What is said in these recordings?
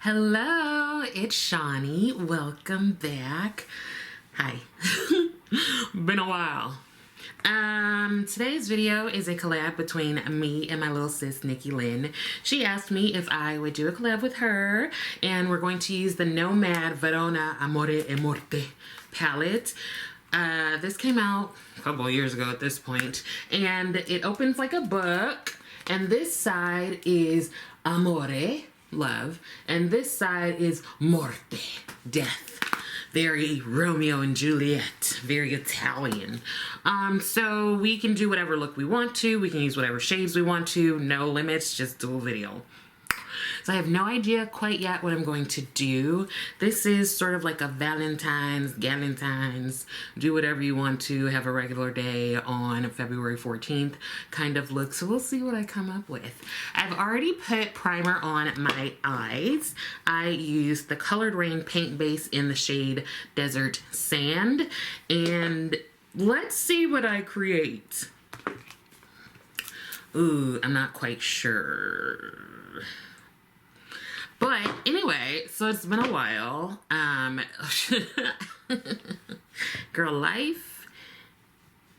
Hello, it's Shawnee. Welcome back. Hi. Been a while. Today's video is a collab between me and my little sis, Nikki Lynn. She asked me if I would do a collab with her, and we're going to use the NOMAD Verona Amore e Morte palette. This came out a couple of years ago at this point, and it opens like a book, and this side is Amore, love, and this side is Morte, death. Very Romeo and Juliet, very Italian. So we can do whatever look we want to, we can use whatever shades we want to, no limits, just do a video. So I have no idea quite yet what I'm going to do. This is sort of like a Valentine's, do whatever you want to, have a regular day on February 14th kind of look. So we'll see what I come up with. I've already put primer on my eyes. I used the Colored Rain paint base in the shade Desert Sand. And let's see what I create. Ooh, I'm not quite sure. But anyway, so it's been a while. Girl, life,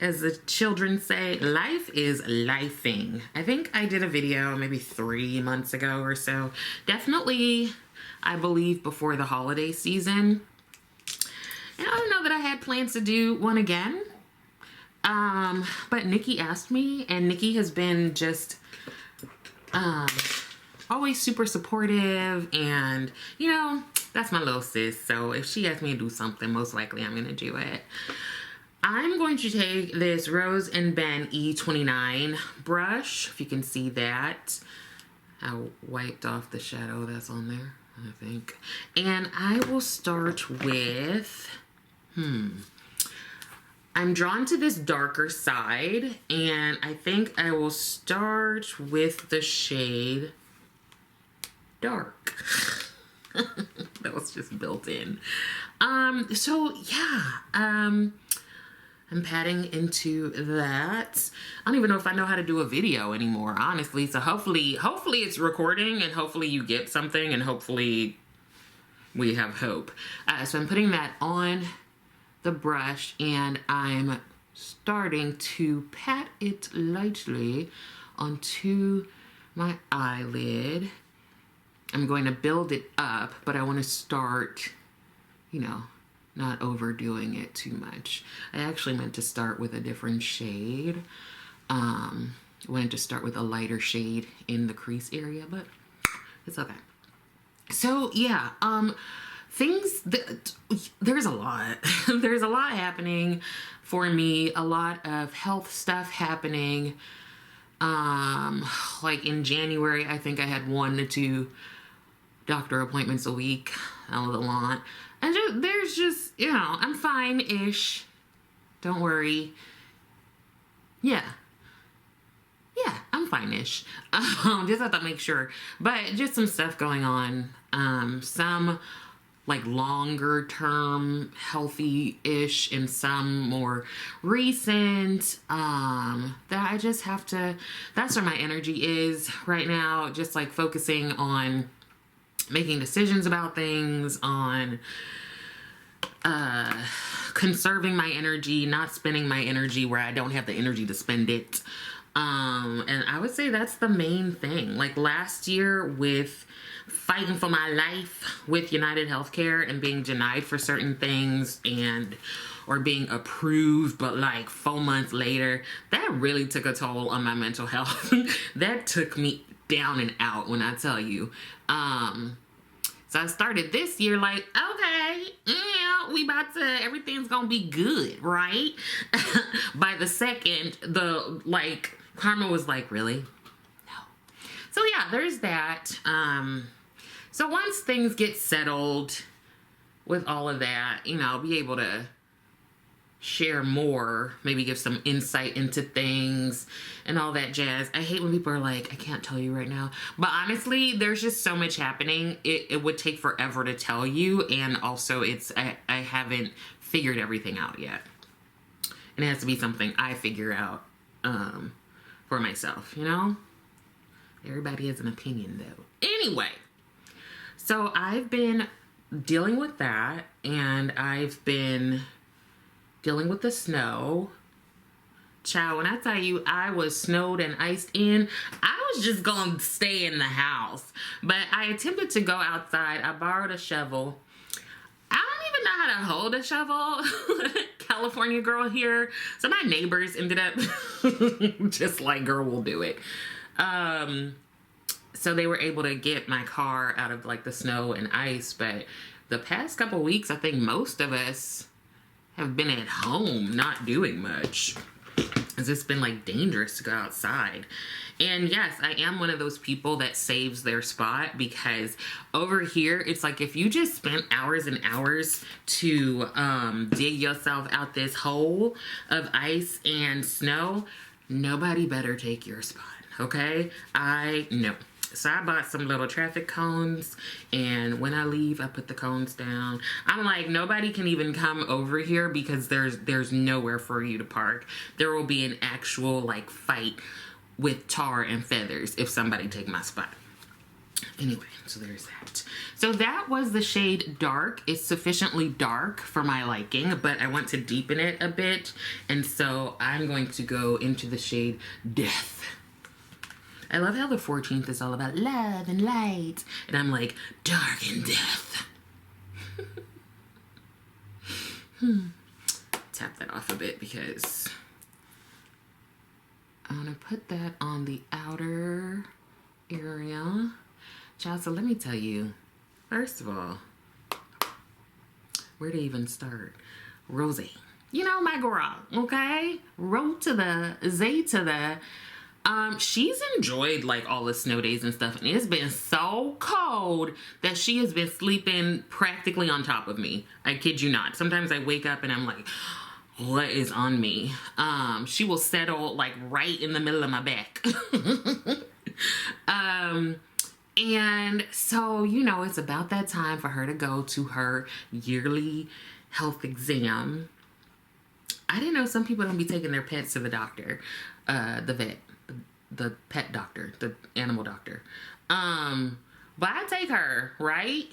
as the children say, life is lifing. I think I did a video maybe 3 months ago or so. Definitely, I believe, before the holiday season. And I don't know that I had plans to do one again. But Nikki asked me, and Nikki has been just, always super supportive, and you know, that's my little sis, so if she asks me to do something, most likely I'm gonna do it. I'm going to take this Rose and Ben E29 brush, if you can see that. I wiped off the shadow that's on there, I think. And I will start with, I'm drawn to this darker side, and I think I will start with the shade Dark. That was just built in. So yeah, I'm patting into that. I don't even know if I know how to do a video anymore, honestly. So hopefully it's recording, and hopefully you get something, and hopefully we have hope. So I'm putting that on the brush, and I'm starting to pat it lightly onto my eyelid. I'm going to build it up, but I want to start, you know, not overdoing it too much. I actually meant to start with a different shade. I wanted to start with a lighter shade in the crease area, but it's okay. So yeah, there's a lot. There's a lot happening for me, a lot of health stuff happening. Like in January, I think I had 1 to 2 doctor appointments a week. That was a lot. And there's just, you know, I'm fine-ish. Don't worry. Yeah, I'm fine-ish. Just have to make sure. But just some stuff going on. Some like longer term healthy-ish, and some more recent that I just have to, that's where my energy is right now, just like focusing on making decisions about things, on conserving my energy, not spending my energy where I don't have the energy to spend it. And I would say that's the main thing. Like last year, with fighting for my life with United Healthcare and being denied for certain things, and or being approved but like 4 months later, that really took a toll on my mental health. That took me down and out, when I tell you. So I started this year like, okay, yeah, we about to, everything's gonna be good, right? By the second, the like karma was like, really? No. So yeah, there's that. So once things get settled with all of that, you know, I'll be able to share more, maybe give some insight into things and all that jazz. I hate when people are like, I can't tell you right now. But honestly, there's just so much happening. It would take forever to tell you. And also I haven't figured everything out yet. And it has to be something I figure out for myself, you know? Everybody has an opinion though. Anyway, So I've been dealing with that, and I've been dealing with the snow. Child, when I tell you I was snowed and iced in, I was just gonna stay in the house. But I attempted to go outside. I borrowed a shovel. I don't even know how to hold a shovel. California girl here. So my neighbors ended up just like, girl, we'll do it. So they were able to get my car out of like the snow and ice. But the past couple weeks, I think most of us have been at home not doing much. Because it's been like dangerous to go outside. And yes, I am one of those people that saves their spot, because over here it's like if you just spent hours and hours to dig yourself out this hole of ice and snow, nobody better take your spot, okay? I know. So I bought some little traffic cones, and when I leave, I put the cones down. I'm like, nobody can even come over here because there's nowhere for you to park. There will be an actual like fight with tar and feathers if somebody take my spot. Anyway, so there's that. So that was the shade Dark. It's sufficiently dark for my liking, but I want to deepen it a bit. And so I'm going to go into the shade Death. I love how the 14th is all about love and light. And I'm like, dark and death. Tap that off a bit because I'm going to put that on the outer area. Child, so let me tell you, first of all, where to even start? Rose. You know, my girl, okay? Ro to the, Z to the... she's enjoyed like all the snow days and stuff, and it's been so cold that she has been sleeping practically on top of me. I kid you not. Sometimes I wake up and I'm like, what is on me? She will settle like right in the middle of my back. And so, you know, it's about that time for her to go to her yearly health exam. I didn't know some people don't be taking their pets to the doctor, the vet. The pet doctor, the animal doctor. But I take her, right?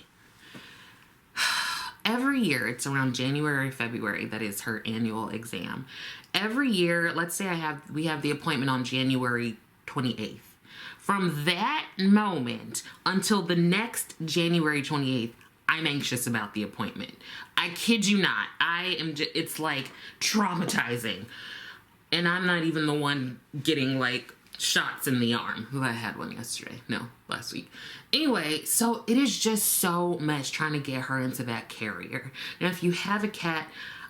Every year, it's around January, February, that is her annual exam. Every year, let's say we have the appointment on January 28th. From that moment until the next January 28th, I'm anxious about the appointment. I kid you not. It's like traumatizing. And I'm not even the one getting like shots in the arm. Who I had one yesterday. No, last week. Anyway, so it is just so much trying to get her into that carrier. Now, if you have a cat,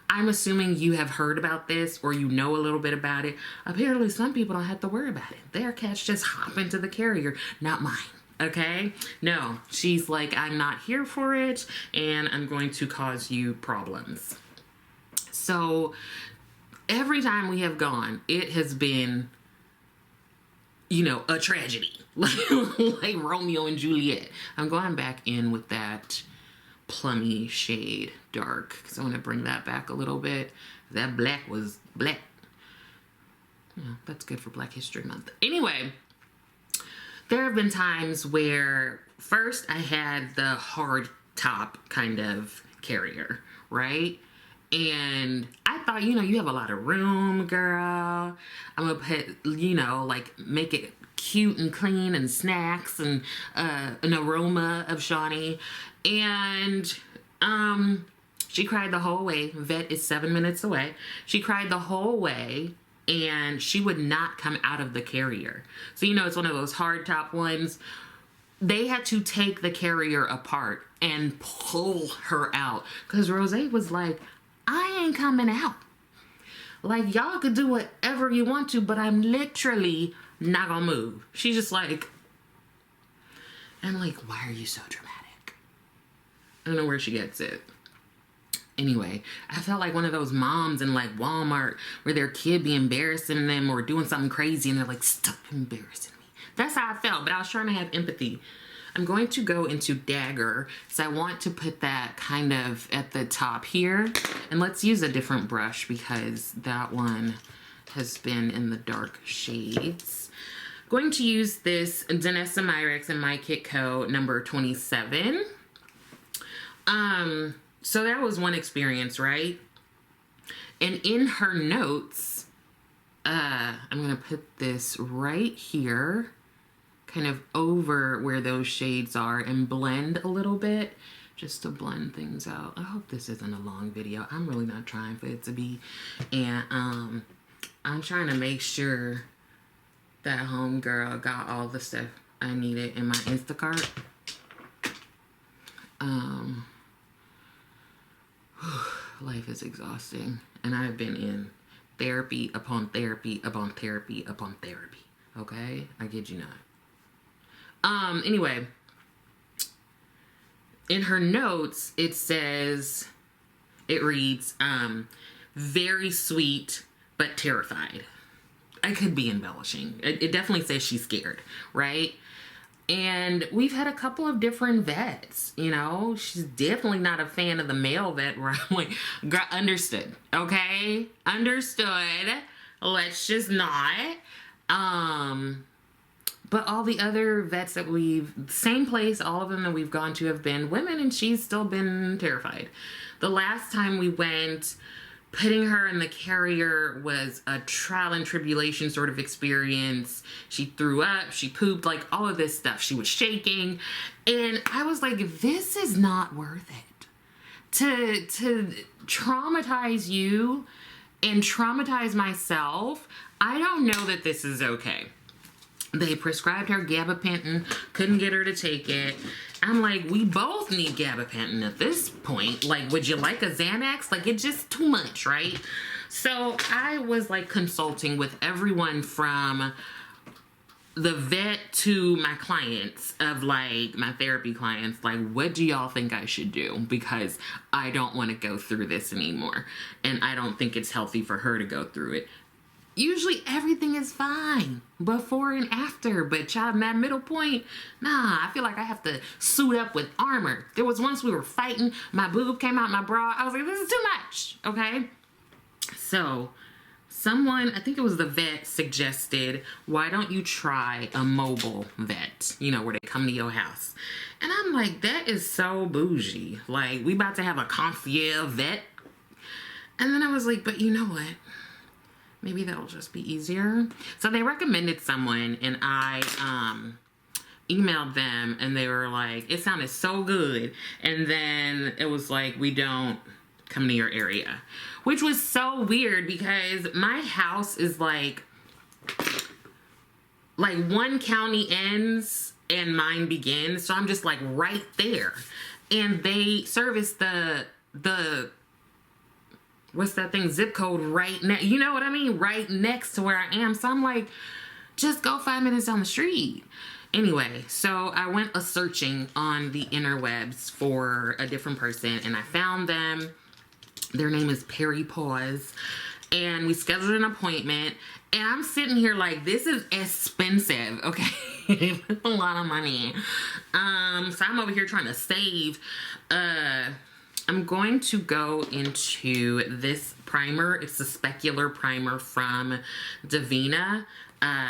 I'm assuming you have heard about this or you know a little bit about it. Apparently, some people don't have to worry about it. Their cats just hop into the carrier. Not mine. Okay? No, she's like, I'm not here for it, and I'm going to cause you problems. So, every time we have gone, it has been, you know, a tragedy. Like Romeo and Juliet. I'm going back in with that plummy shade Dark, because I want to bring that back a little bit. That black was black. Yeah, that's good for Black History Month. Anyway, there have been times where first I had the hard top kind of carrier, right? And I thought, you know, you have a lot of room, girl. I'm gonna put, you know, like make it cute and clean and snacks and an aroma of Shawnee. And she cried the whole way. Vet is 7 minutes away. She cried the whole way, and she would not come out of the carrier. So, you know, it's one of those hard top ones. They had to take the carrier apart and pull her out, because Rose was like, I ain't coming out. Like, y'all could do whatever you want to, but I'm literally not gonna move. She's just like, I'm like, why are you so dramatic? I don't know where she gets it. Anyway, I felt like one of those moms in like Walmart where their kid be embarrassing them or doing something crazy and they're like, stop embarrassing me. That's how I felt, but I was trying to have empathy. I'm going to go into Dagger, so I want to put that kind of at the top here. And let's use a different brush because that one has been in the dark shades. Going to use this Danessa Myricks in My Kit Co. number 27. So that was one experience, right? And in her notes, I'm going to put this right here, kind of over where those shades are, and blend a little bit just to blend things out. I hope this isn't a long video. I'm really not trying for it to be. And I'm trying to make sure that homegirl got all the stuff I needed in my Instacart. Life is exhausting, and I've been in therapy upon therapy upon therapy upon therapy. Okay? I kid you not. Anyway, in her notes, it reads, very sweet, but terrified. I could be embellishing. It definitely says she's scared, right? And we've had a couple of different vets, you know. She's definitely not a fan of the male vet where I'm like, girl, understood, okay? Understood. Let's just not. But all the other vets that same place, all of them that we've gone to have been women, and she's still been terrified. The last time we went, putting her in the carrier was a trial and tribulation sort of experience. She threw up, she pooped, like all of this stuff. She was shaking. And I was like, this is not worth it. To traumatize you and traumatize myself, I don't know that this is okay. They prescribed her gabapentin, couldn't get her to take it. I'm like, we both need gabapentin at this point. Like, would you like a Xanax? Like, it's just too much, right? So I was like consulting with everyone from the vet to my clients, of like my therapy clients, like, what do y'all think I should do? Because I don't want to go through this anymore. And I don't think it's healthy for her to go through it. Usually everything is fine before and after, but child, in that middle point, nah, I feel like I have to suit up with armor. There was once we were fighting, my boob came out my bra. I was like, this is too much, okay? So someone, I think it was the vet, suggested, why don't you try a mobile vet, you know, where they come to your house. And I'm like, that is so bougie. Like, we about to have a concierge vet. And then I was like, but you know what? Maybe that'll just be easier. So they recommended someone, and I emailed them, and they were like, it sounded so good. And then it was like, we don't come to your area, which was so weird because my house is like one county ends and mine begins. So I'm just like right there. And they service the what's that thing, zip code right next, you know what I mean? Right next to where I am. So I'm like, just go 5 minutes down the street. Anyway, so I went searching on the interwebs for a different person, and I found them. Their name is Perry Paws, and we scheduled an appointment, and I'm sitting here like, this is expensive, okay? A lot of money. So I'm over here trying to save. I'm going to go into this primer. It's a specular primer from Davina.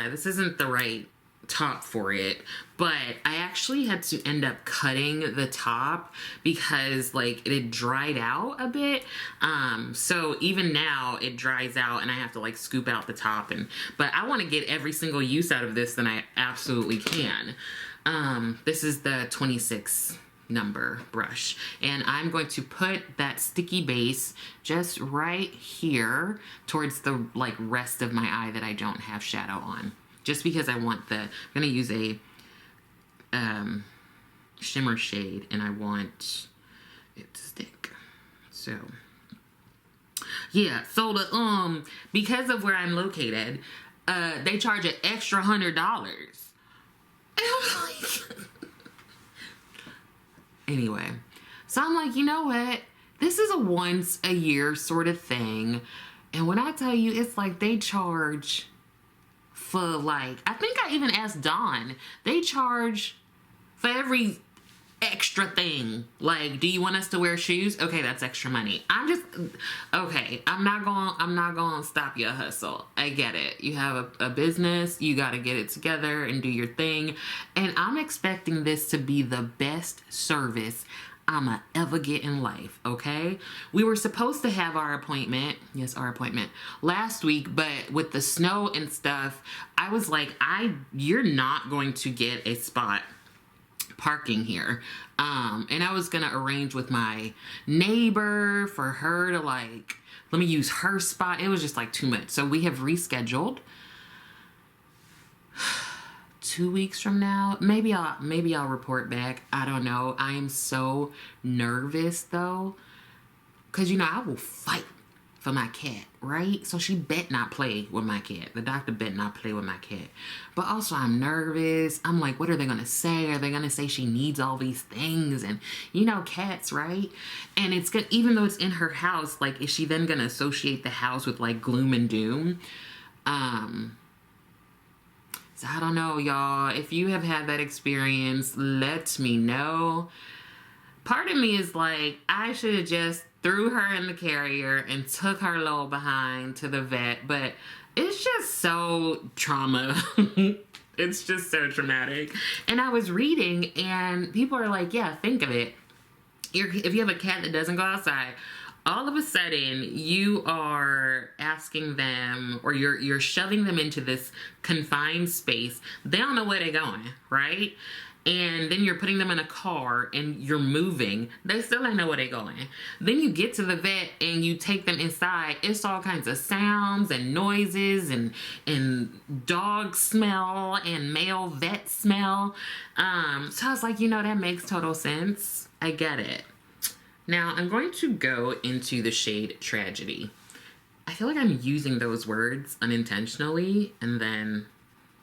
This isn't the right top for it, but I actually had to end up cutting the top because like it had dried out a bit. So even now it dries out and I have to like scoop out the top, but I want to get every single use out of this that I absolutely can. This is the 26 number brush, and I'm going to put that sticky base just right here towards the like rest of my eye that I don't have shadow on, just because I want I'm gonna use a shimmer shade and I want it to stick. So yeah, so the because of where I'm located, they charge an extra $100. And I'm like anyway, so I'm like, you know what? This is a once a year sort of thing. And when I tell you, it's like they charge for like, I think I even asked Dawn, they charge for every extra thing. Like, do you want us to wear shoes? Okay, that's extra money. Okay, I'm not going to stop your hustle. I get it. You have a business, you got to get it together and do your thing. And I'm expecting this to be the best service I'ma ever get in life, okay? We were supposed to have our appointment, yes, our appointment, last week, but with the snow and stuff, I was like, you're not going to get a spot parking here. And I was gonna arrange with my neighbor for her to like, let me use her spot. It was just like too much. So we have rescheduled 2 weeks from now. Maybe I'll report back. I don't know. I am so nervous though, because you know I will fight for my cat, right? So she bet not play with my cat. The doctor bet not play with my cat. But also I'm nervous. I'm like, what are they gonna say? Are they gonna say she needs all these things? And you know, cats, right? And it's good, even though it's in her house, like, is she then gonna associate the house with like gloom and doom? So I don't know, y'all. If you have had that experience, let me know. Part of me is like, I should have just threw her in the carrier and took her little behind to the vet, but it's just so trauma. It's just so traumatic. And I was reading and people are like, yeah, think of it. If you have a cat that doesn't go outside, all of a sudden you are asking them, or you're shoving them into this confined space. They don't know where they're going, right? And then you're putting them in a car and you're moving. They still don't know where they're going. Then you get to the vet and you take them inside. It's all kinds of sounds and noises and dog smell and male vet smell. So I was like, you know, that makes total sense. I get it. Now I'm going to go into the shade Tragedy. I feel like I'm using those words unintentionally and then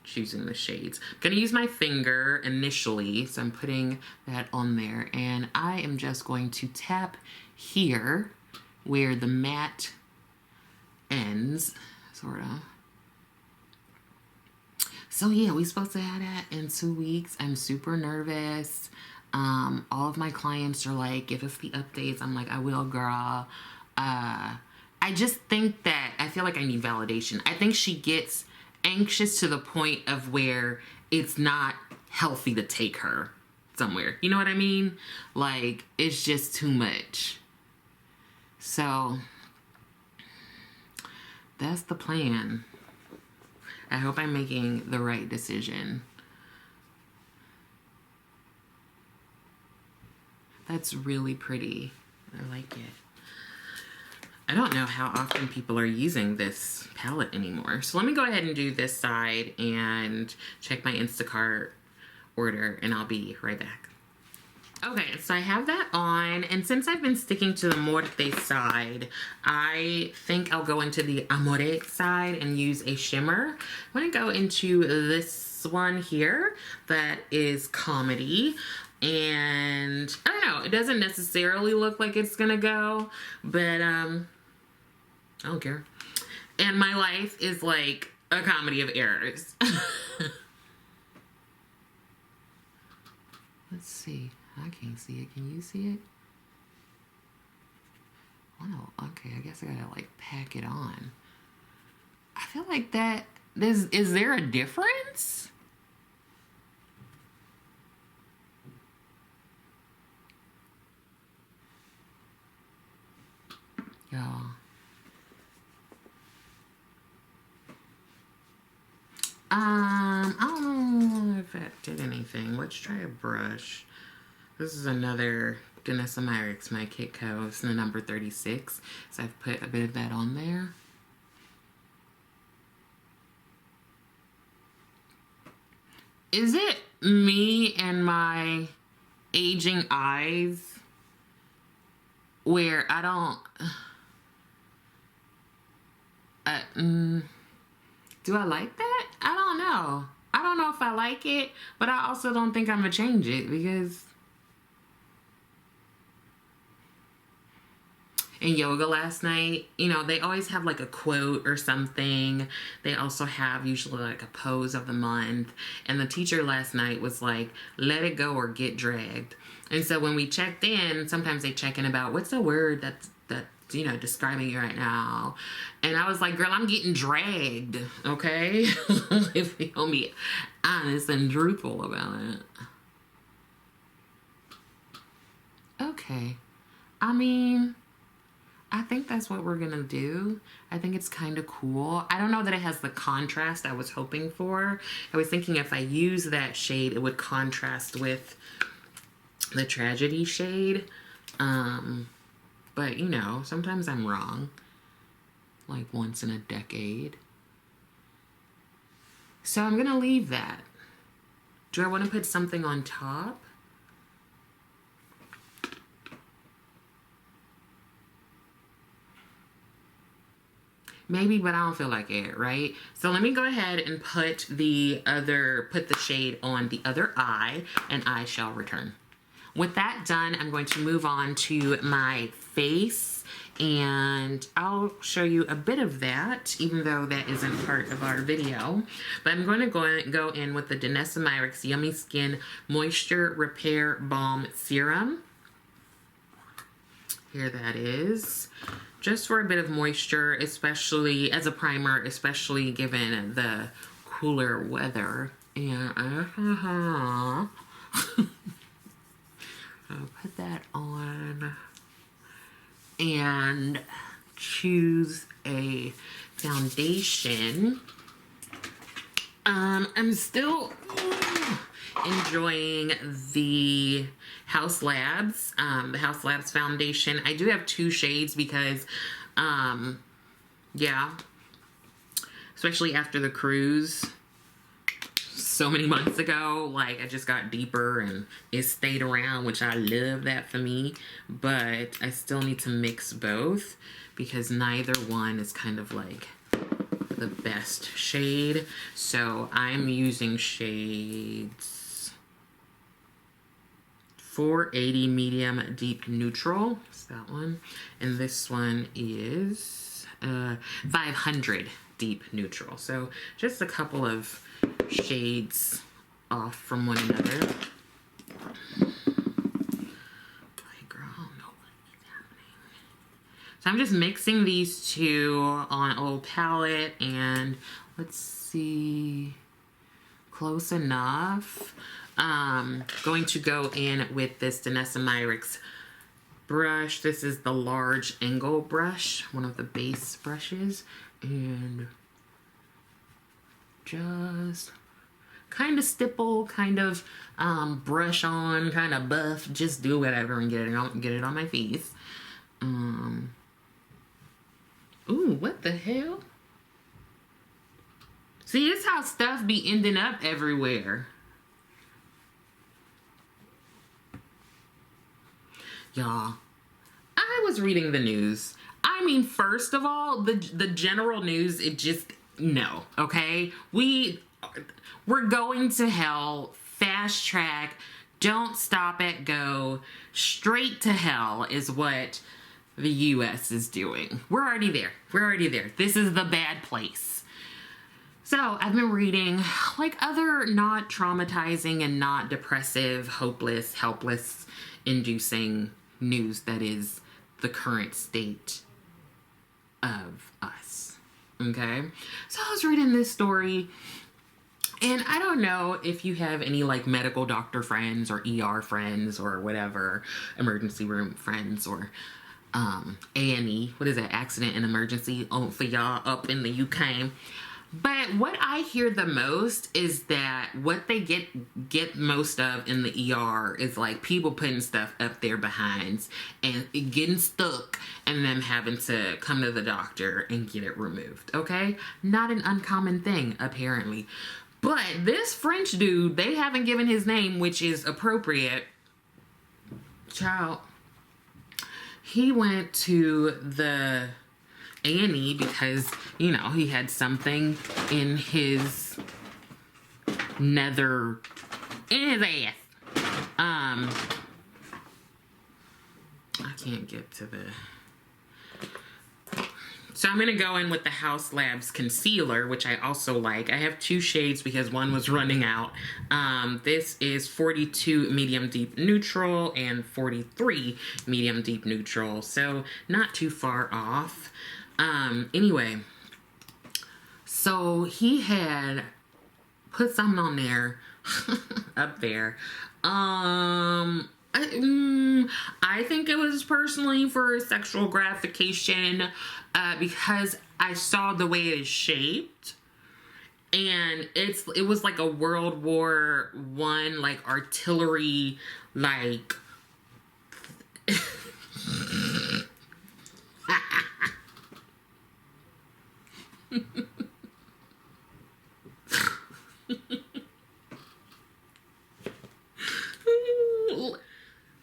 choosing the shades. I'm gonna use my finger initially, so I'm putting that on there, and I am just going to tap here where the matte ends, sort of. So yeah, we're supposed to have that in 2 weeks. I'm super nervous. All of my clients are like, give us the updates. I'm like, I will, girl. I just think that I feel like I need validation. I think she gets anxious to the point of where it's not healthy to take her somewhere. You know what I mean? Like, it's just too much. So that's the plan. I hope I'm making the right decision. That's really pretty. I like it. I don't know how often people are using this palette anymore. So let me go ahead and do this side and check my Instacart order, and I'll be right back. Okay, so I have that on, and since I've been sticking to the Morte side, I think I'll go into the Amore side and use a shimmer. I'm gonna go into this one here that is Comedy. And I don't know, it doesn't necessarily look like it's gonna go, but I don't care. And my life is like a comedy of errors. Let's see. I can't see it. Can you see it? Wow, okay, I guess I gotta like pack it on. I feel like that, is there a difference? Y'all. I don't know if that did anything. Let's try a brush. This is another Danessa Myricks, my Kitco. It's the number 36. So I've put a bit of that on there. Is it me and my aging eyes where I don't... do I like that? I don't know. I don't know if I like it, but I also don't think I'm gonna change it because in yoga last night, you know, they always have like a quote or something. They also have usually like a pose of the month. And the teacher last night was like, let it go or get dragged. And so when we checked in, sometimes they check in about what's the word that's you know, describing you right now. And I was like, girl, I'm getting dragged, okay? If you want me honest and truthful about it. Okay. I mean, I think that's what we're gonna do. I think it's kind of cool. I don't know that it has the contrast I was hoping for. I was thinking if I use that shade, it would contrast with the Tragedy shade. But, you know, sometimes I'm wrong. Like once in a decade. So I'm going to leave that. Do I want to put something on top? Maybe, but I don't feel like it, right? So let me go ahead and put the shade on the other eye, and I shall return. With that done, I'm going to move on to my face, and I'll show you a bit of that, even though that isn't part of our video. But I'm going to go in with the Danessa Myricks Yummy Skin Moisture Repair Balm Serum. Here that is. Just for a bit of moisture, especially as a primer, especially given the cooler weather. And I'll put that on and choose a foundation. I'm still enjoying the Haus Labs, the Haus Labs foundation. I do have 2 shades because, yeah, especially after the cruise so many months ago, like I just got deeper and it stayed around, which I love that for me, but I still need to mix both because neither one is kind of like the best shade. So I'm using shades 480 medium deep neutral, it's that one, and this one is 500 deep neutral. So just a couple of shades off from one another. Hey girl, I don't know what is happening. So I'm just mixing these two on a little palette, and let's see, close enough. Going to go in with this Danessa Myricks brush. This is the large angle brush, one of the base brushes, and just kind of stipple, kind of brush on, kind of buff, just do whatever and get it on my face. Ooh, what the hell? See, it's how stuff be ending up everywhere. Y'all, I was reading the news. I mean, first of all, the general news, it just, no, okay? We're going to hell, fast track, don't stop at go, straight to hell is what the U.S. is doing. We're already there. We're already there. This is the bad place. So I've been reading like other not traumatizing and not depressive, hopeless, helpless inducing news that is the current state of us. Okay, so I was reading this story, and I don't know if you have any like medical doctor friends or ER friends or whatever, emergency room friends or A&E, what is that, accident and emergency for y'all up in the UK. But what I hear the most is that what they get most of in the ER is like people putting stuff up their behinds and it getting stuck and them having to come to the doctor and get it removed, okay? Not an uncommon thing, apparently. But this French dude, they haven't given his name, which is appropriate. Child, he went to the A&E because, you know, he had something in his ass. I can't get to the So I'm going to go in with the Haus Labs concealer, which I also like. I have 2 shades because one was running out. This is 42 medium deep neutral and 43 medium deep neutral. So not too far off. Anyway, so he had put something on there, up there. I think it was personally for sexual gratification, because I saw the way it is shaped, and it was like a World War I, like, artillery, like,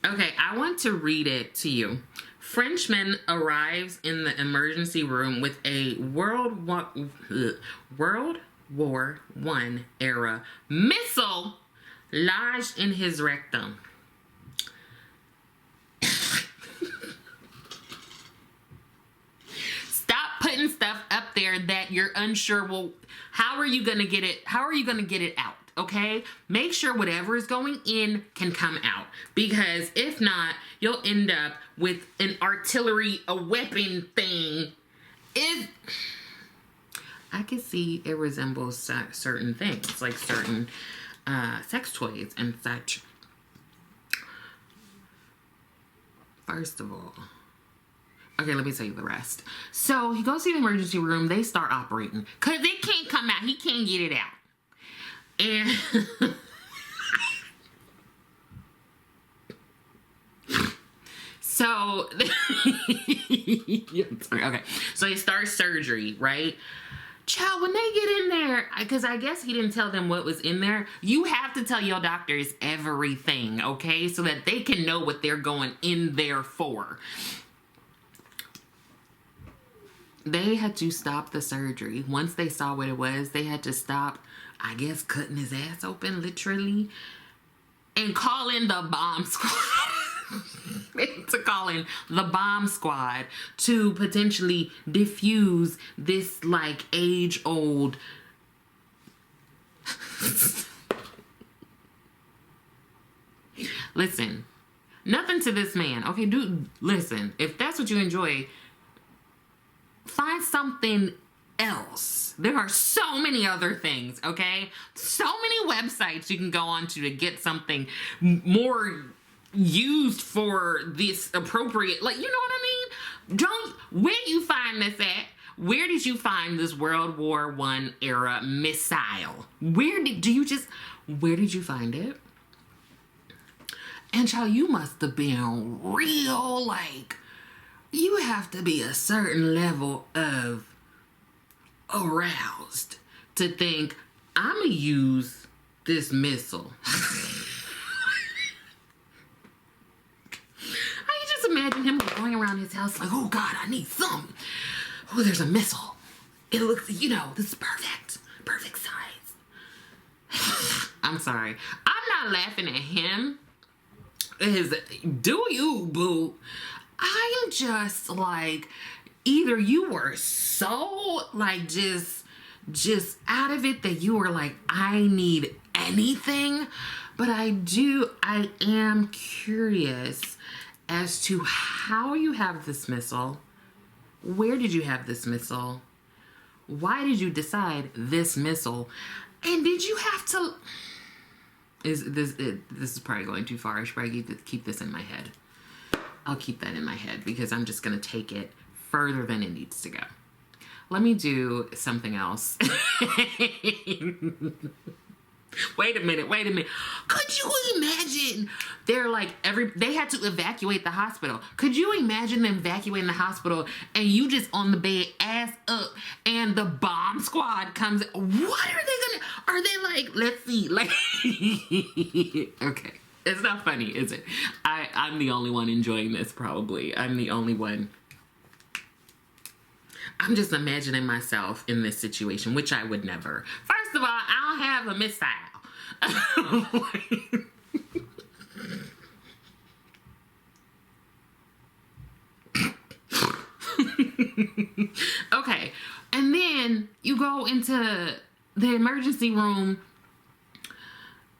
okay, I want to read it to you. Frenchman arrives in the emergency room with a World War I era missile lodged in his rectum. Stop putting stuff up there that you're unsure. Well, how are you gonna get it? How are you gonna get it out? Okay, make sure whatever is going in can come out, because if not, you'll end up with an artillery, a weapon thing. If I can see it resembles certain things, like certain sex toys and such. First of all, okay, let me tell you the rest. So he goes to the emergency room. They start operating because it can't come out. He can't get it out. And so, okay, so he starts surgery, right? Child, when they get in there, because I guess he didn't tell them what was in there, you have to tell your doctors everything, okay? So that they can know what they're going in there for. They had to stop the surgery. Once they saw what it was, they had to stop, I guess, cutting his ass open, literally, and call in the bomb squad. To call in the bomb squad to potentially defuse this, like, age-old listen, nothing to this man, okay? Dude, listen, if that's what you enjoy, find something else. There are so many other things, okay? So many websites you can go on to get something more used for this appropriate, like, you know what I mean? Where do you find this at? Where did you find this World War I era missile? Where did you find it? And child, you must have been real, like, you have to be a certain level of aroused to think, I'm gonna use this missile. I just imagine him going around his house like, oh God, I need some. Oh, there's a missile. It looks, you know, this is perfect. Perfect size. I'm sorry. I'm not laughing at him. Do you, boo? I am just like, either you were so like just out of it that you were like, I need anything, but I am curious as to how you have this missile. Where did you have this missile? Why did you decide this missile? And did you have to... This is probably going too far. I should probably keep this in my head. I'll keep that in my head because I'm just going to take it further than it needs to go. Let me do something else. Wait a minute. Could you imagine? They're like, they had to evacuate the hospital. Could you imagine them evacuating the hospital and you just on the bed, ass up, and the bomb squad comes? What are they like, let's see, like, okay. It's not funny, is it? I'm the only one enjoying this, probably. I'm the only one. I'm just imagining myself in this situation, which I would never. First of all, I don't have a missile. you go into the emergency room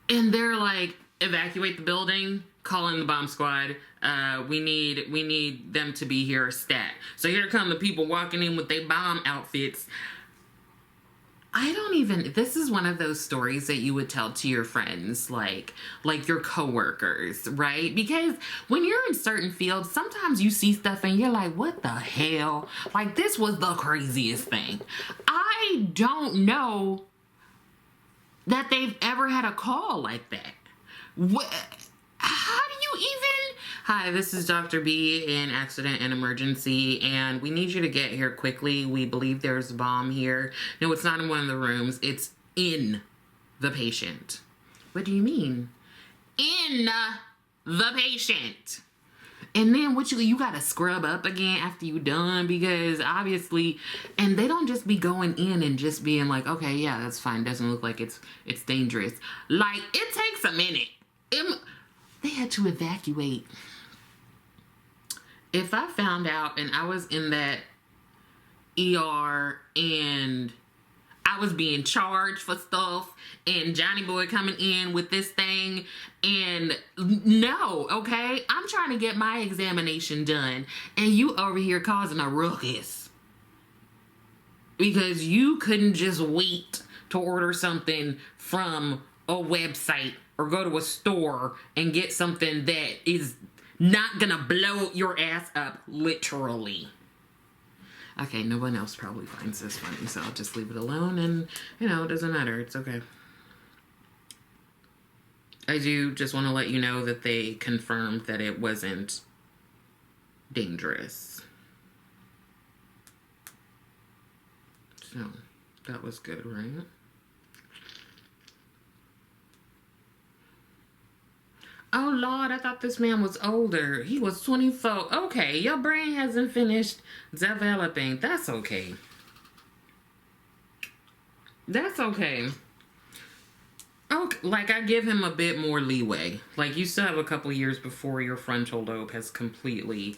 and they're like, evacuate the building, call in the bomb squad. We need them to be here stat. So here come the people walking in with their bomb outfits. This is one of those stories that you would tell to your friends, like your coworkers, right? Because when you're in certain fields, sometimes you see stuff and you're like, what the hell? Like, this was the craziest thing. I don't know that they've ever had a call like that. How do you even... Hi, this is Dr. B in Accident and Emergency, and we need you to get here quickly. We believe there's a bomb here. No, it's not in one of the rooms. It's in the patient. What do you mean? In the patient. And then what you gotta scrub up again after you done, because obviously, and they don't just be going in and just being like, okay, yeah, that's fine. Doesn't look like it's dangerous. Like, it takes a minute. They had to evacuate. If I found out and I was in that ER and I was being charged for stuff and Johnny Boy coming in with this thing, and no, okay? I'm trying to get my examination done and you over here causing a ruckus because you couldn't just wait to order something from a website or go to a store and get something that is not gonna blow your ass up, literally. Okay, no one else probably finds this funny, so I'll just leave it alone, and, you know, it doesn't matter. It's okay. I do just want to let you know that they confirmed that it wasn't dangerous. So, that was good, right? Oh, Lord, I thought this man was older. He was 24. Okay, your brain hasn't finished developing. That's okay. That's okay. Okay, like, I give him a bit more leeway. Like, you still have a couple years before your frontal lobe has completely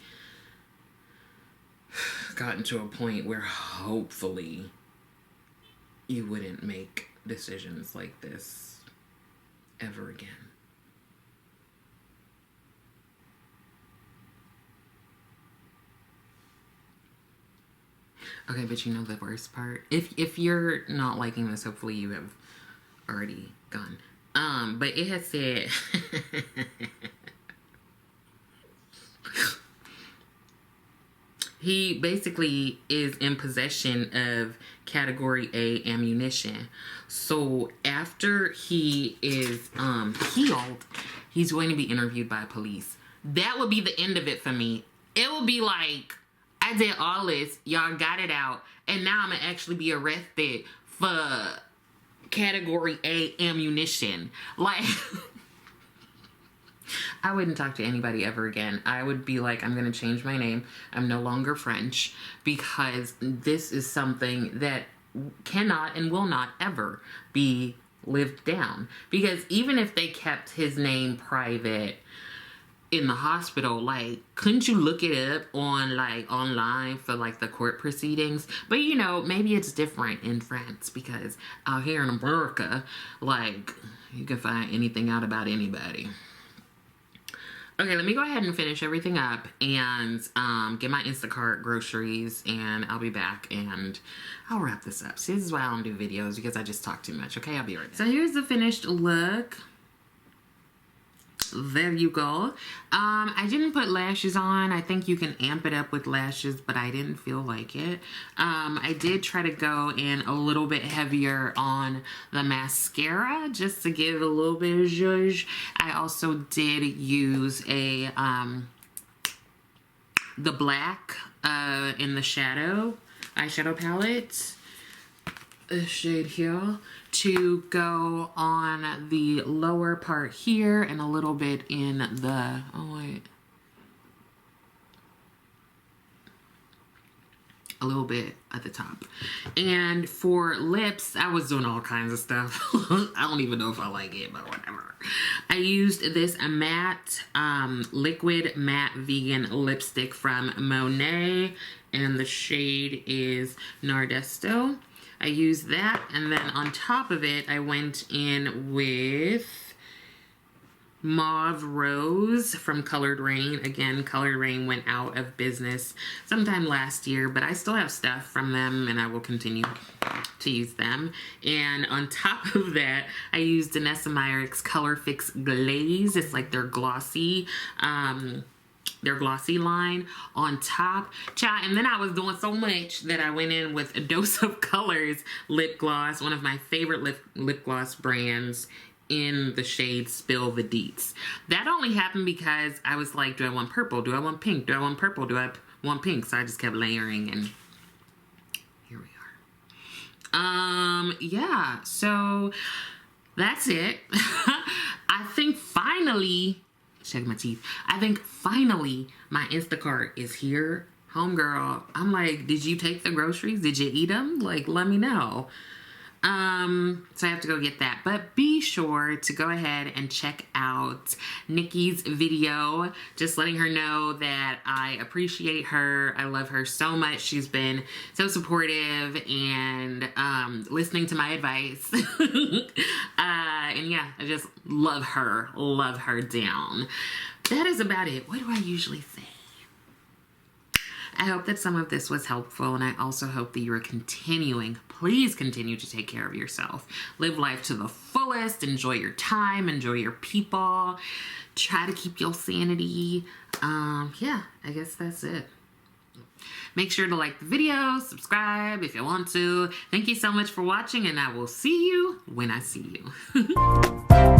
gotten to a point where hopefully you wouldn't make decisions like this ever again. Okay, but you know the worst part? If you're not liking this, hopefully you have already gone. But it has said... he basically is in possession of Category A ammunition. So after he is healed, he's going to be interviewed by police. That would be the end of it for me. It would be like... I did all this, y'all got it out, and now I'm gonna actually be arrested for Category A ammunition. Like, I wouldn't talk to anybody ever again. I would be like, I'm gonna change my name. I'm no longer French, because this is something that cannot and will not ever be lived down. Because even if they kept his name private in the hospital, like, couldn't you look it up on, like, online for, like, the court proceedings? But, you know, maybe it's different in France, because out here in America, like, you can find anything out about anybody. Okay, let me go ahead and finish everything up and get my Instacart groceries, and I'll be back and I'll wrap this up. See, this is why I don't do videos, because I just talk too much. Okay, I'll be right back. So here's the finished look. There you go. I didn't put lashes on. I think you can amp it up with lashes, but I didn't feel like it. I did try to go in a little bit heavier on the mascara just to give a little bit of zhuzh. I also did use a the black in the eyeshadow palette. This shade here, to go on the lower part here and a little bit in the, a little bit at the top. And for lips, I was doing all kinds of stuff. I don't even know if I like it, but whatever. I used this matte, liquid matte vegan lipstick from Monet, and the shade is Nardesto. I used that, and then on top of it, I went in with Mauve Rose from Colored Rain. Again, Colored Rain went out of business sometime last year, but I still have stuff from them, and I will continue to use them. And on top of that, I used Danessa Myricks CoverFX Glaze. It's like their glossy line on top. Child, and then I was doing so much that I went in with a Dose of Colors lip gloss, one of my favorite lip gloss brands, in the shade Spill the Deets. That only happened because I was like, do I want purple? Do I want pink? Do I want purple? Do I want pink? So I just kept layering, and here we are. Yeah, so that's it. I think finally, check my teeth. I think finally my Instacart is here. Homegirl, I'm like, did you take the groceries? Did you eat them? Like, let me know. So I have to go get that, but be sure to go ahead and check out Nikki's video, just letting her know that I appreciate her. I love her so much. She's been so supportive and, listening to my advice. And yeah, I just love her down. That is about it. What do I usually say? I hope that some of this was helpful, and I also hope that you are please continue to take care of yourself. Live life to the fullest, enjoy your time, enjoy your people, try to keep your sanity. Yeah, I guess that's it. Make sure to like the video, subscribe if you want to. Thank you so much for watching, and I will see you when I see you.